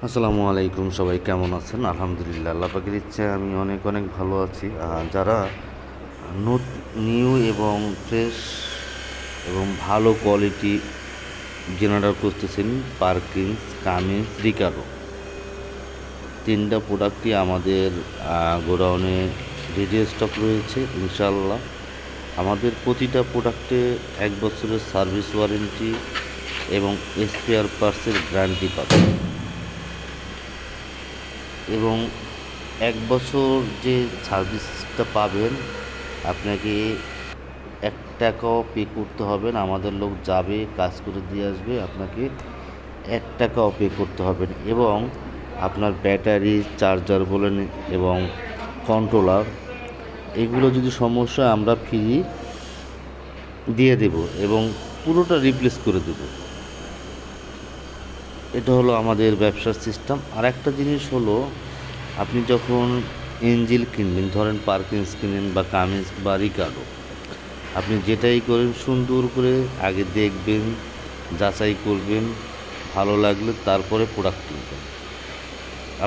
আসসালামু আলাইকুম, সবাই কেমন আছেন? আলহামদুলিল্লাহ, আল্লাহ পাকের ইচ্ছে আমি অনেক অনেক ভালো আছি। যারা নিউ এবং ফ্রেশ এবং ভালো কোয়ালিটি জেনারেটর খুঁজতেছেন, পারকিনস, কামিন্স, রিকার্ডো, তিনটা প্রোডাক্টই আমাদের গোডাউনে রেডি স্টক রয়েছে ইনশাআল্লাহ। আমাদের প্রতিটা প্রোডাক্টে 1 বছরের সার্ভিস ওয়ারেন্টি এবং স্পেয়ার পার্টসের গ্যারান্টি পাবেন। এবং 1 বছর যে সার্ভিসটা পাবেন, আপনাকে 1 টাকাও পে করতে হবে না। আমাদের লোক যাবে, কাজ করে দিয়ে আসবে, আপনাকে 1 টাকাও পে করতে হবে না। এবং আপনার ব্যাটারি, চার্জার বলেন এবং কন্ট্রোলার, এগুলো যদি সমস্যা আমরা ফ্রি দিয়ে দেব এবং পুরোটা রিপ্লেস করে দেব। এটা হলো আমাদের ব্যবসার সিস্টেম। আর একটা জিনিস হলো, আপনি যখন ইঞ্জিল কিনবেন, ধরেন পারকিনস কিনেন বা কামিন্স বা রিকার্ডো, আপনি যেটাই করেন সুন্দর করে আগে দেখবেন, যাচাই করবেন, ভালো লাগলে তারপরে প্রোডাক্ট কিনবেন।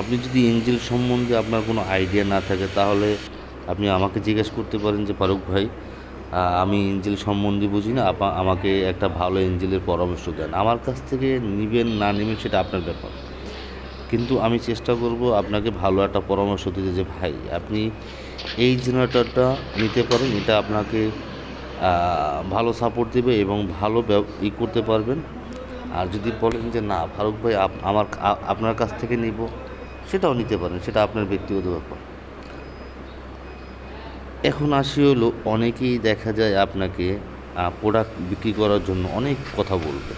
আপনি যদি ইঞ্জিল সম্বন্ধে আপনার কোনো আইডিয়া না থাকে, তাহলে আপনি আমাকে জিজ্ঞেস করতে পারেন যে ফারুক ভাই, আমি ইঞ্জিল সম্বন্ধে বুঝি না, আমাকে একটা ভালো ইঞ্জিলের পরামর্শ দেন। আমার কাছ থেকে নেবেন না নেবেন সেটা আপনার ব্যাপার, কিন্তু আমি চেষ্টা করব আপনাকে ভালো একটা পরামর্শ দিতে, যে ভাই আপনি এই জেনারেটরটা নিতে পারেন, এটা আপনাকে ভালো সাপোর্ট দেবে এবং ভালো করতে পারবেন। আর যদি বলেন যে না ফারুক ভাই, আপনার কাছ থেকে নিব, সেটাও নিতে পারেন, সেটা আপনার ব্যক্তিগত ব্যাপার। এখন আসি হলো, অনেকেই দেখা যায় আপনাকে প্রোডাক্ট বিক্রি করার জন্য অনেক কথা বলবে,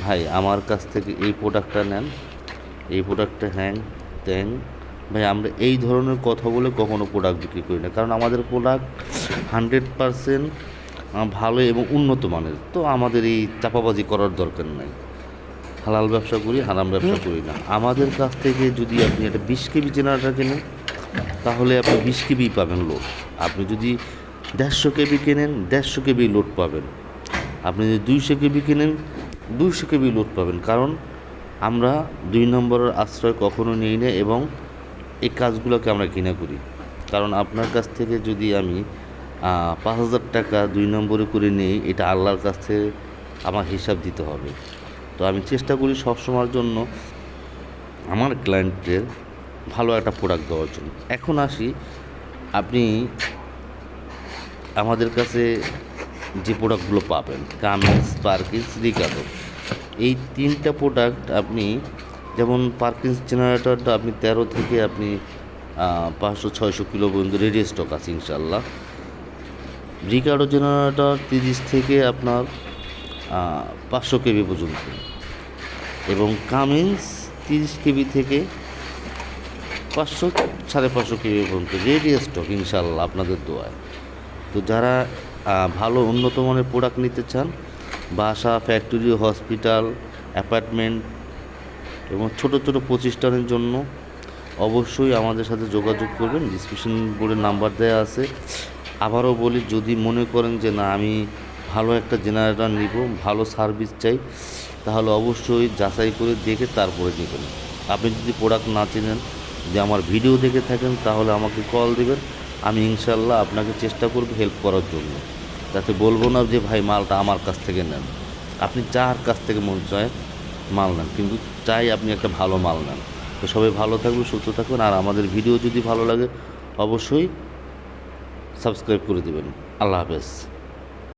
ভাই আমার কাছ থেকে এই প্রোডাক্টটা নেন, এই প্রোডাক্টটা হ্যাং ত্যাং। ভাই আমরা এই ধরনের কথা বলে কখনো প্রোডাক্ট বিক্রি করি না, কারণ আমাদের প্রোডাক্ট 100% ভালো এবং উন্নত মানের। তো আমাদের এই চাপাবাজি করার দরকার নাই। হালাল ব্যবসা করি, হারাম ব্যবসা করি না। আমাদের কাছ থেকে যদি আপনি একটা 20 কেবি জেনারেটর কেনেন, তাহলে আপনি 20 কেবি পাবেন লোড। আপনি যদি 150 কেবি কেনেন, 150 কেবি লোড পাবেন। আপনি যদি 200 কেবি কেনেন, 200 কেবি লোড পাবেন। কারণ আমরা 2 নম্বরের আশ্রয় কখনো নিই না এবং এই কাজগুলোকে আমরা ঘৃণা করি। কারণ আপনার কাছ থেকে যদি আমি 5,000 টাকা 2 নম্বরে করে নেই, এটা আল্লাহর কাছে আমার হিসাব দিতে হবে। তো আমি চেষ্টা করি সবসময়ের জন্য আমার ক্লায়েন্টের ভালো একটা প্রোডাক্ট দেওয়ার জন্য। এখন আসি, আপনি আমাদের কাছে যে প্রোডাক্টগুলো পাবেন, কামিন্স, পারকিন্স, রিকার্ডো, এই তিনটা প্রোডাক্ট আপনি, যেমন পারকিন্স জেনারেটরটা আপনি 13 থেকে আপনি 500-600 কিলো পর্যন্ত রেডি স্টক আছে ইনশাল্লাহ। রিকার্ডো জেনারেটর 30 থেকে আপনার 500 কেবি পর্যন্ত, এবং কামিন্স 30 কেবি থেকে 500-550 কেবি পর্যন্ত রেডি স্টক ইনশাল্লাহ আপনাদের দোয়ায়। তো যারা ভালো উন্নত মানের প্রোডাক্ট নিতে চান, বাসা, ফ্যাক্টরি, হসপিটাল, অ্যাপার্টমেন্ট এবং ছোট ছোট প্রতিষ্ঠানের জন্য অবশ্যই আমাদের সাথে যোগাযোগ করবেন। ডিসক্রিপশন বোর্ডের নাম্বার দেওয়া আছে। আবারও বলি, যদি মনে করেন যে না আমি ভালো একটা জেনারেটর নিব, ভালো সার্ভিস চাই, তাহলে অবশ্যই যাচাই করে দেখে তারপরে নেবেন। আপনি যদি প্রোডাক্ট না চেনেন, যদি আমার ভিডিও দেখে থাকেন, তাহলে আমাকে কল দেবেন। আমি ইনশাল্লাহ আপনাকে চেষ্টা করব হেল্প করার জন্য, যাতে বলবো না যে ভাই মালটা আমার কাছ থেকে নেন। আপনি যার কাছ থেকে মন চায় মাল নেন, কিন্তু চাই আপনি একটা ভালো মাল নেন। তো সবাই ভালো থাকবেন, সুস্থ থাকবেন। আর আমাদের ভিডিও যদি ভালো লাগে, অবশ্যই সাবস্ক্রাইব করে দেবেন। আল্লাহ হাফেজ।